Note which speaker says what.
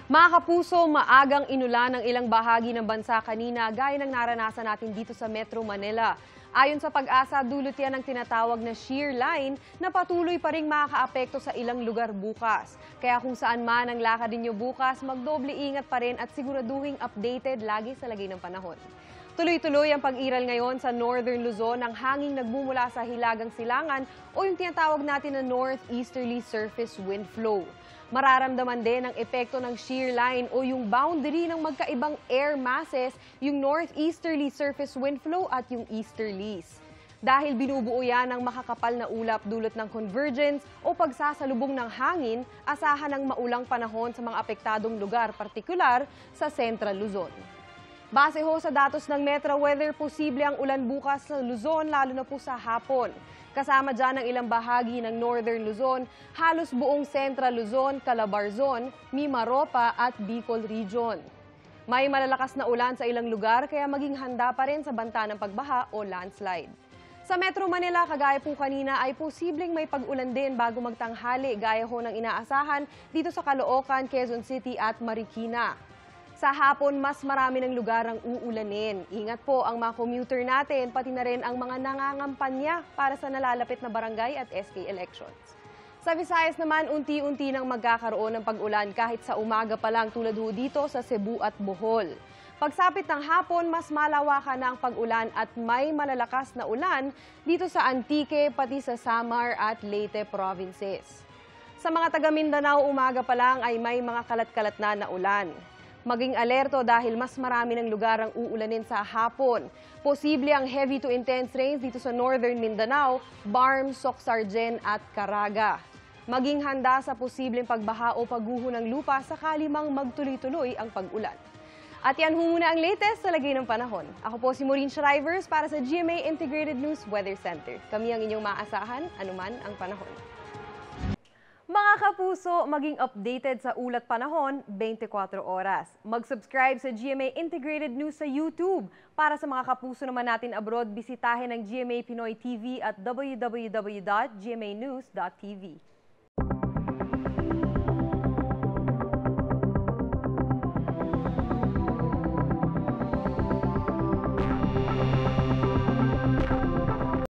Speaker 1: Mga kapuso, maagang inulan ng ilang bahagi ng bansa kanina gaya ng naranasan natin dito sa Metro Manila. Ayon sa Pag-asa, dulot yan ng tinatawag na shear line na patuloy pa ring makakaapekto sa ilang lugar bukas. Kaya kung saan man ang lakad ninyo bukas, magdoble ingat pa rin at siguraduhing updated lagi sa lagay ng panahon. Tuloy-tuloy ang pag-iral ngayon sa Northern Luzon ng hanging nagmumula sa Hilagang Silangan o yung tinatawag natin na northeasterly surface wind flow. Mararamdaman din ang epekto ng shear line o yung boundary ng magkaibang air masses, yung northeasterly surface wind flow at yung easterlies. Dahil binubuo yan ng makakapal na ulap dulot ng convergence o pagsasalubong ng hangin, asahan ng maulang panahon sa mga apektadong lugar, partikular sa Central Luzon. Base ho sa datos ng Metro Weather, posible ang ulan bukas sa Luzon, lalo na po sa hapon. Kasama dyan ang ilang bahagi ng Northern Luzon, halos buong Central Luzon, Calabarzon, Mimaropa at Bicol Region. May malalakas na ulan sa ilang lugar kaya maging handa pa rin sa banta ng pagbaha o landslide. Sa Metro Manila, kagaya po kanina, ay posibleng may pag-ulan din bago magtanghali gaya ho ng inaasahan dito sa Caloocan, Quezon City at Marikina. Sa hapon, mas marami ng lugar ang uulanin. Ingat po ang mga commuter natin, pati na rin ang mga nangangampanya para sa nalalapit na barangay at SK elections. Sa Visayas naman, unti-unti nang magkakaroon ng pag-ulan kahit sa umaga pa lang tulad ho dito sa Cebu at Bohol. Pagsapit ng hapon, mas malawakan na ang pag-ulan at may malalakas na ulan dito sa Antique, pati sa Samar at Leyte provinces. Sa mga taga Mindanao, umaga pa lang ay may mga kalat-kalat na ulan. Maging alerto dahil mas marami ng lugar ang uulanin sa hapon. Posible ang heavy to intense rains dito sa Northern Mindanao, Barm, Socsargen at Caraga. Maging handa sa posibleng pagbaha o pagguho ng lupa sakali mang magtuloy-tuloy ang pag-ulan. At yan muna ang latest sa lagay ng panahon. Ako po si Maureen Shrivers para sa GMA Integrated News Weather Center. Kami ang inyong maasahan, anuman ang panahon. Mga kapuso, maging updated sa ulat panahon 24 oras. Mag-subscribe sa GMA Integrated News sa YouTube. Para sa mga kapuso naman natin abroad, bisitahin ang GMA Pinoy TV at www.gmanews.tv.